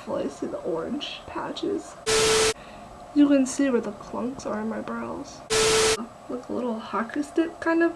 hopefully see the orange patches. You can see where the clunks are in my brows. Like a little hockey stick kind of.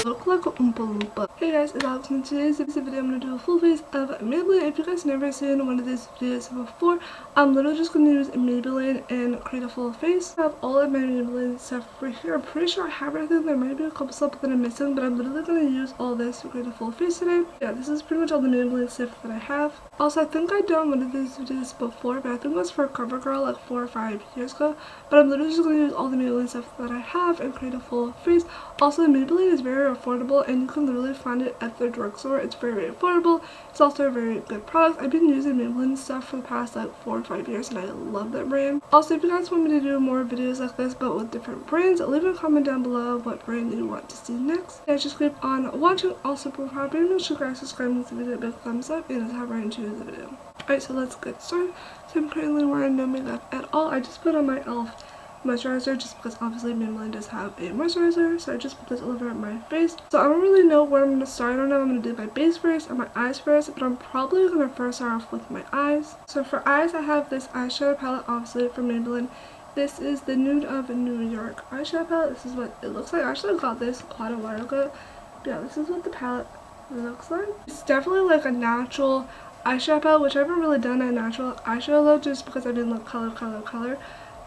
Look like a Oompa Loompa. Hey guys, it's Alex, and in today's video I'm going to do a full face of Maybelline. If you guys never seen one of these videos before, I'm literally just going to use Maybelline and create a full face. I have all of my Maybelline stuff right here. I'm pretty sure I have everything. There might be a couple stuff that I'm missing, but I'm literally going to use all this to create a full face today. Yeah, this is pretty much all the Maybelline stuff that I have. Also, I think I've done one of these videos before, but I think it was for CoverGirl like 4 or 5 years ago. But I'm literally just going to use all the Maybelline stuff that I have and create a full face. Also, Maybelline is very affordable and you can literally find it at the drugstore. It's very, very affordable. It's also a very good product. I've been using Maybelline stuff for the past like 4 or 5 years and I love that brand. Also, if you guys want me to do more videos like this but with different brands, leave a comment down below what brand you want to see next. And just keep on watching. Also, before I make sure you guys subscribe and give the video a big thumbs up, and let's hop right into the video. Alright, so let's get started. So I'm currently wearing no makeup at all. I just put on my e.l.f. moisturizer just because obviously Maybelline does have a moisturizer, so I just put this all over my face. So I don't really know where I'm going to start. I don't know if I'm going to do my base first or my eyes first, but I'm probably going to first start off with my eyes. So for eyes, I have this eyeshadow palette obviously from Maybelline. This is the Nude of New York eyeshadow palette. This is what it looks like. I actually got this quite a while ago. But yeah, this is what the palette looks like. It's definitely like a natural eyeshadow palette, which I haven't really done a natural eyeshadow look just because I didn't like color.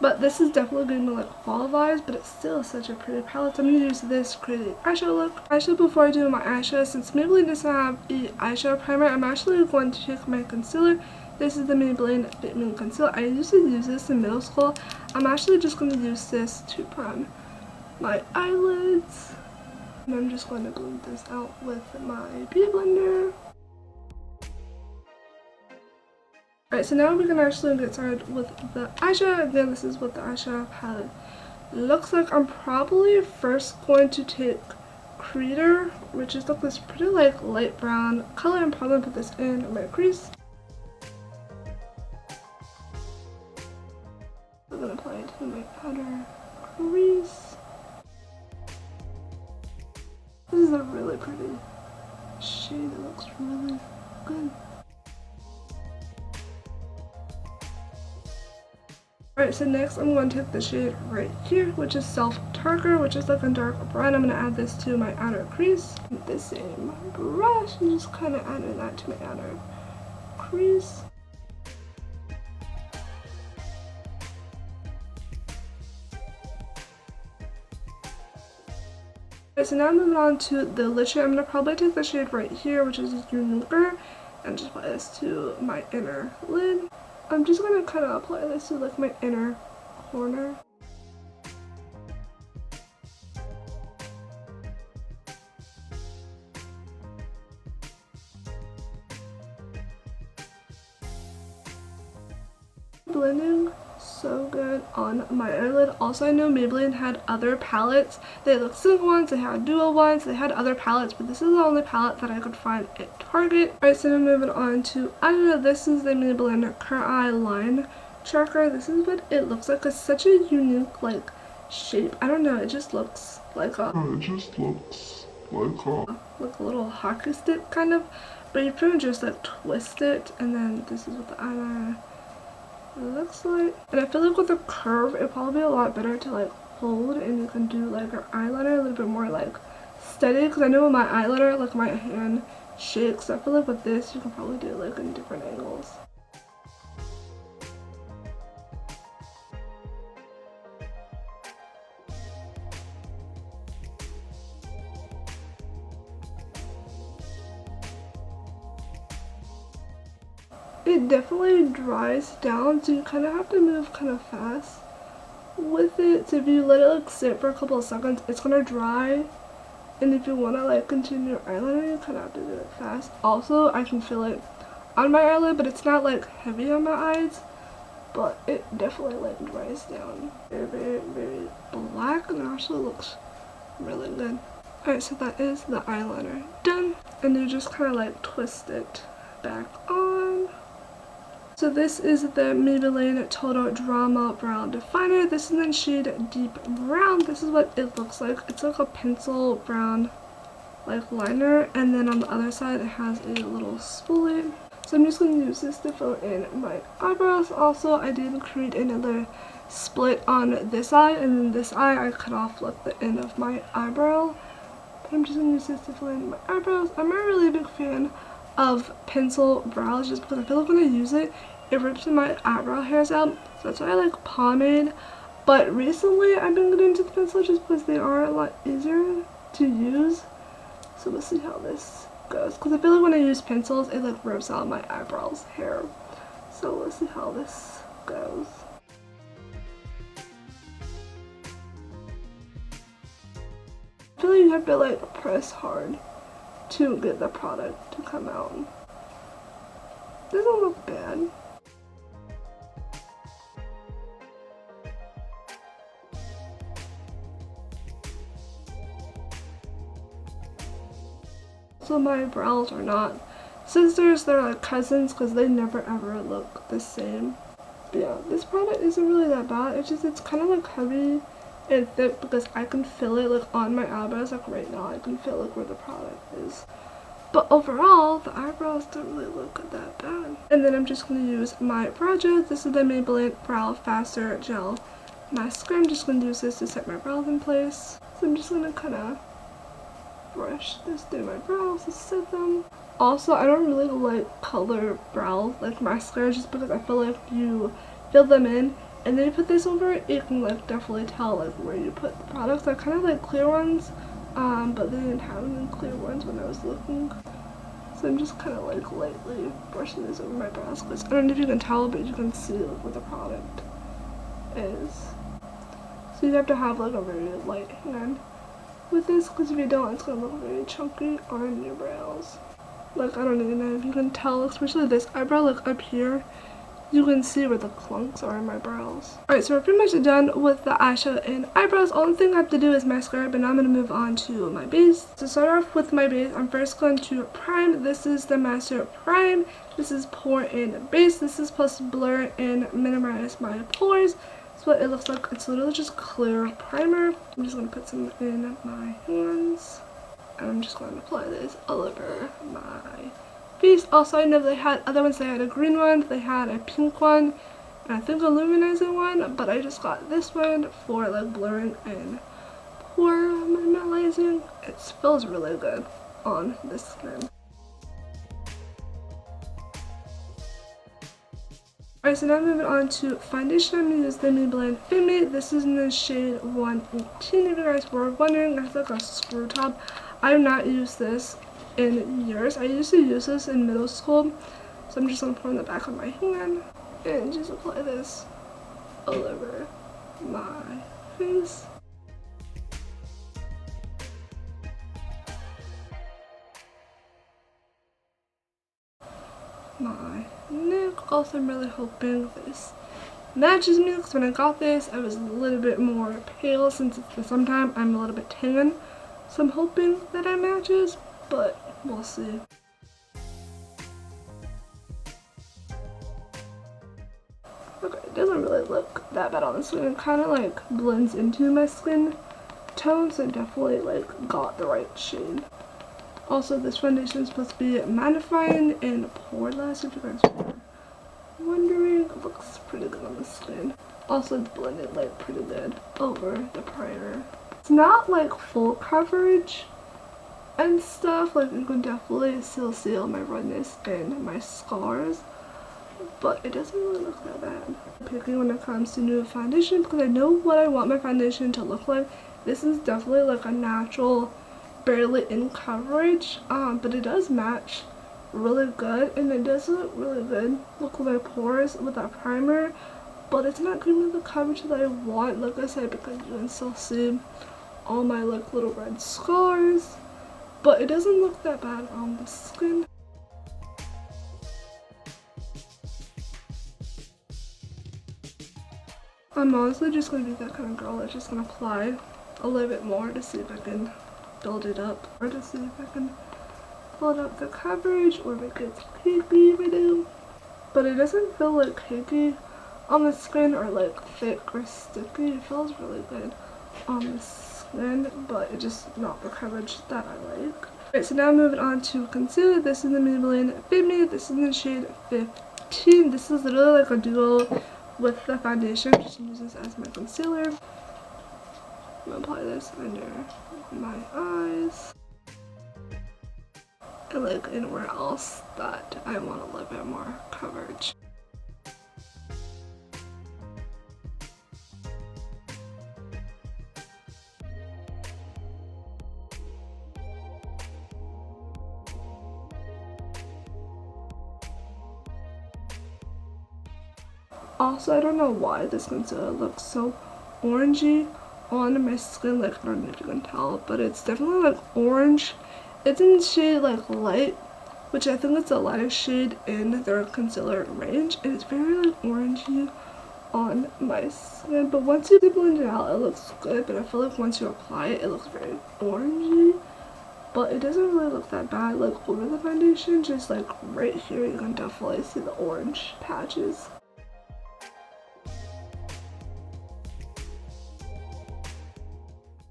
But this is definitely giving me like fall vibes, but it's still such a pretty palette. So I'm going to use this to create an eyeshadow look. Actually, before I do my eyeshadow, since Maybelline doesn't have a eyeshadow primer, I'm actually going to take my concealer. This is the Maybelline Fit Me Concealer. I used to use this in middle school. I'm actually just going to use this to prime my eyelids. And I'm just going to blend this out with my beauty blender. Alright, so now we can actually get started with the eyeshadow. Again, this is what the eyeshadow palette looks like. I'm probably first going to take Creator, which is like this pretty like light brown color. I'm probably going to put this in my crease. I'm going to apply it to my outer crease. This is a really pretty shade. It looks really good. Alright, so next I'm going to take the shade right here, which is Self Darker, which is like a dark brown. I'm going to add this to my outer crease with the same brush and just kind of adding that to my outer crease. Alright, so now moving on to the lid shade. I'm going to probably take the shade right here, which is Uniquer, and just apply this to my inner lid. I'm just going to kind of apply this to like my inner corner. Blending so good on my eyelid. Also, I know Maybelline had other palettes. They had like single ones, they had dual ones, they had other palettes, but this is the only palette that I could find at Target. Alright, so now moving on to eyeshadow. This is the Maybelline Curl Eye Line Tracker. This is what it looks like. It's such a unique like shape. I don't know, it just looks like a like a little hockey stick kind of, but you pretty much just like twist it, and then this is what the eyeliner looks like. And I feel like with a curve it'd probably be a lot better to like hold, and you can do like your eyeliner a little bit more like steady, because I know with my eyeliner like my hand shakes. I feel like with this you can probably do it like in different angles. It definitely dries down, so you kind of have to move kind of fast with it. So if you let it like sit for a couple of seconds, it's gonna dry, and if you want to like continue your eyeliner, you kind of have to do it fast. Also, I can feel it on my eyelid, but it's not like heavy on my eyes, but it definitely like dries down. Very, very, very black, and it actually looks really good. Alright, so that is the eyeliner done, and you just kind of like twist it back on. So this is the Maybelline Total Drama Brow Definer. This is in shade Deep Brown. This is what it looks like. It's like a pencil brown like liner, and then on the other side it has a little spoolie. So I'm just going to use this to fill in my eyebrows. Also, I did create another split on this eye, and then this eye I cut off like the end of my eyebrow. But I'm just going to use this to fill in my eyebrows. I'm a really big fan of pencil brows just because I feel like when I use it, it rips my eyebrow hairs out. So that's why I like pomade. But recently I've been getting into the pencil just because they are a lot easier to use. So we'll see how this goes. Because I feel like when I use pencils, it like rips out my eyebrows hair. So we'll see how this goes. I feel like you have to like press hard to get the product to come out. Doesn't look bad. So my brows are not sisters, they're like cousins because they never ever look the same. But yeah, this product isn't really that bad. It's kind of like heavy and thick because I can feel it like on my eyebrows. Like right now I can feel like where the product is. But overall, the eyebrows don't really look that bad. And then I'm just going to use my brow gel. This is the Maybelline Brow Faster Gel Mascara. I'm just going to use this to set my brows in place. So I'm just going to kind of brush this through my brows to set them. Also, I don't really like color brow like mascara just because I feel like you fill them in and then you put this over it, you can like definitely tell like where you put the products. I kind of like clear ones, but they didn't have any clear ones when I was looking. So I'm just kind of like lightly brushing this over my brows because I don't know if you can tell, but you can see like where the product is. So you have to have like a very light hand with this because if you don't, it's going to look very chunky on your brows. Like, I don't even know if you can tell, especially this eyebrow, like up here, you can see where the clumps are in my brows. Alright, so we're pretty much done with the eyeshadow and eyebrows. Only thing I have to do is mascara, but now I'm going to move on to my base. To start off with my base, I'm first going to prime. This is the Mascara Prime. This is Pore In Base. This is supposed to blur and minimize my pores. That's what it looks like. It's literally just clear primer. I'm just going to put some in my hands. And I'm just going to apply this all over my face. Also, I know they had other ones. They had a green one, they had a pink one, and I think a luminizing one. But I just got this one for like blurring and pore minimizing. It feels really good on the skin. Alright, so now moving on to foundation. I'm going to use the Maybelline Fit Me. This is in the shade 118. If you guys were wondering, it's like a screw top. I have not used this in years. I used to use this in middle school. So I'm just going to pour in the back of my hand and just apply this all over my face. My neck. Also, I'm really hoping this matches me because when I got this I was a little bit more pale. Since it's the summertime, I'm a little bit tan, so I'm hoping that it matches, but we'll see. Okay, it doesn't really look that bad on the skin. It kind of like blends into my skin tone, so it definitely like got the right shade. Also, this foundation is supposed to be mattifying and poreless, if you guys were wondering. It looks pretty good on the skin. Also, it's blended like pretty good over the primer. It's not like full coverage and stuff. Like, you can definitely still see all my redness and my scars, but it doesn't really look that bad. I'm picky when it comes to new foundation because I know what I want my foundation to look like. This is definitely like a natural, barely in coverage, but it does match really good, and it does look really good. Look at my pores with that primer, but it's not giving me the coverage that I want, like I said, because you can still see all my like little red scars, but it doesn't look that bad on the skin. I'm honestly just gonna be that kind of girl that's just gonna apply a little bit more to see if I can build it up, or to see if I can build up the coverage, or if it gets cakey if I do. But it doesn't feel like cakey on the skin or like thick or sticky. It feels really good on the skin, but it's just not the coverage that I like. Alright, so now moving on to concealer. This is the Maybelline Fit Me. This is in the shade 15. This is literally like a duo with the foundation. I'm just going to use this as my concealer. I'm going to apply this under my eyes. And like anywhere else that I want a little bit more coverage. Also, I don't know why this concealer looks so orangey on my skin. Like, I don't know if you can tell, but it's definitely like orange. It's in the shade like light, which I think it's the lightest shade in their concealer range. And it's very like orangey on my skin. But once you blend it out, it looks good. But I feel like once you apply it, it looks very orangey. But it doesn't really look that bad like over the foundation. Just like right here, you can definitely see the orange patches.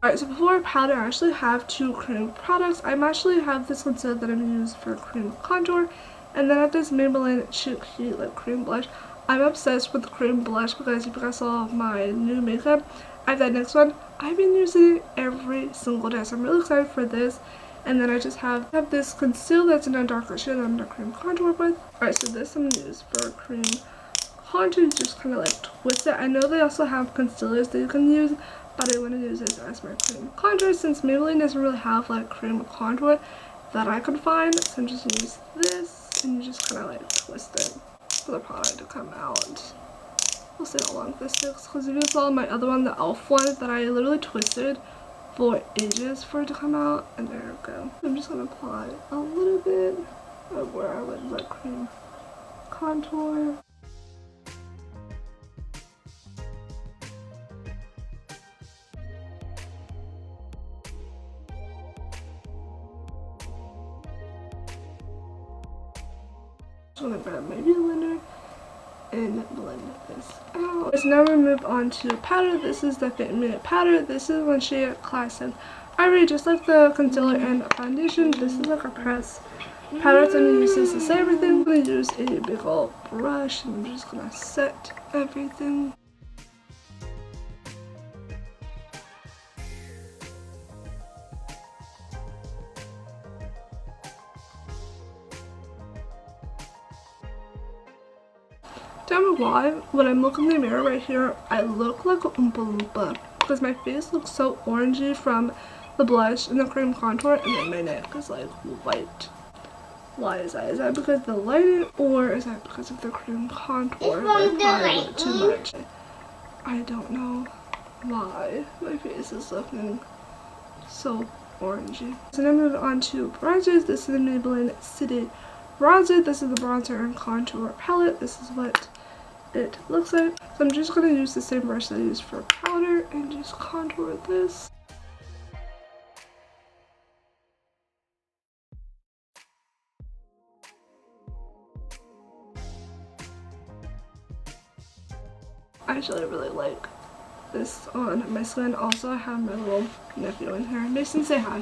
Alright, so before powder, I actually have two cream products. I actually have this concealer that I'm going to use for cream contour. And then I have this Maybelline Chic Heat like cream blush. I'm obsessed with cream blush because if you guys saw my new makeup, I have that next one. I've been using it every single day. So I'm really excited for this. And then I just have this concealer that's in a darker shade that I'm going to cream contour with. Alright, so this I'm going to use for cream contour. Just kind of like twist it. I know they also have concealers that you can use, but I want to use this as my cream contour since Maybelline doesn't really have like cream contour that I could find. So I'm just going to use this and you just kind of like twist it for the product to come out. We'll see how long this takes because if you saw my other one, the e.l.f. one, that I literally twisted for ages for it to come out. And there we go. I'm just going to apply a little bit of where I would like cream contour. I'm gonna grab my beauty blender and blend this out. So now we move on to powder. This is the Fit Me powder. This is one shade Classic Ivory, just like the concealer and foundation. This is like a press powder. So I'm gonna use this to set everything. I'm gonna use a big old brush and I'm just gonna set everything. Tell me why, when I look in the mirror right here, I look like a Oompa Loompa because my face looks so orangey from the blush and the cream contour, and then my neck is like white. Why is that? Is that because of the lighting, or is that because of the cream contour? I applied it too much. I don't know why my face is looking so orangey. So now moving on to bronzers. This is the Maybelline City Bronzer. This is the bronzer and contour palette. This is what it looks like. So I'm just going to use the same brush that I used for powder and just contour this. I actually really like this on my skin. Also, I have my little nephew in here. Mason, say hi.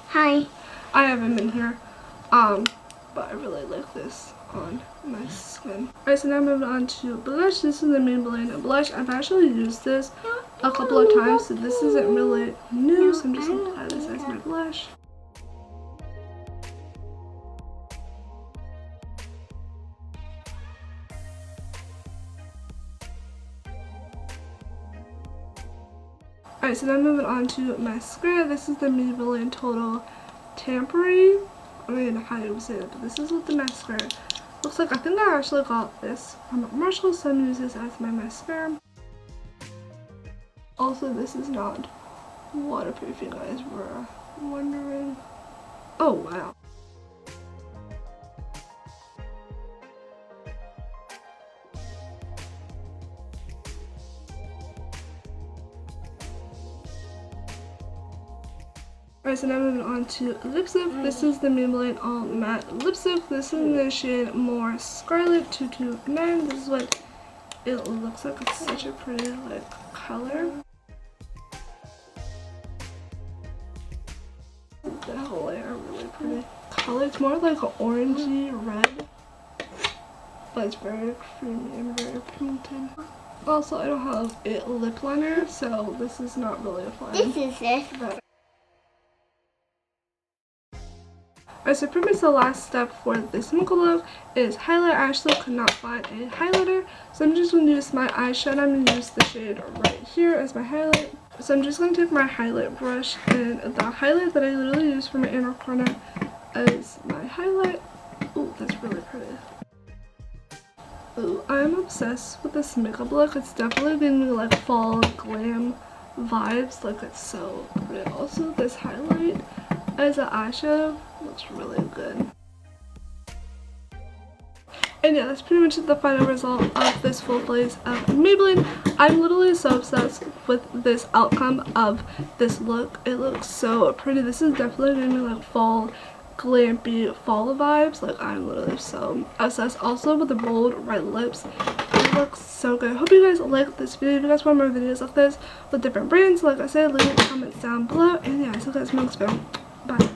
Hi. I have him in here. But I really like this on my skin. Alright, so now moving on to blush. This is the Maybelline blush. I've actually used this a couple of times, so this isn't really new, so I'm just going to apply this as my blush. Alright, so now moving on to mascara. This is the Maybelline Total Tampery. I don't even know how to say it, but this is what the mascara looks like. I think I actually got this from Marshall, so I'm going to use this as my mascara. Also, this is not waterproof, you guys were wondering. Oh, wow. Alright, so now moving on to lipstick. This is the Maybelline All Matte Lipstick. This is in the shade More Scarlet 229. This is what it looks like. It's such a pretty like color. The whole layer really pretty. color. It's more like an orangey red, but it's very creamy and very pigmented. Also, I don't have a lip liner, so this is not really a fun. This is it. Alright, so pretty much the last step for this makeup look is highlight. I actually could not find a highlighter, so I'm just going to use my eyeshadow. I'm going to use the shade right here as my highlight. So I'm just going to take my highlight brush, and the highlight that I literally use for my inner corner as my highlight. Ooh, that's really pretty. Ooh, I'm obsessed with this makeup look. It's definitely giving me like fall glam vibes. Like, it's so pretty. Also, this highlight as an eyeshadow looks really good. And yeah, that's pretty much the final result of this full face of Maybelline. I'm literally so obsessed with this outcome of this look. It looks so pretty. This is definitely giving me like fall glampy fall vibes. Like, I'm literally so obsessed. Also with the bold red lips, it looks so good. Hope you guys like this video. If you guys want more videos like this with different brands, like I said, leave comments down below. And yeah, so guys, next video. Bye.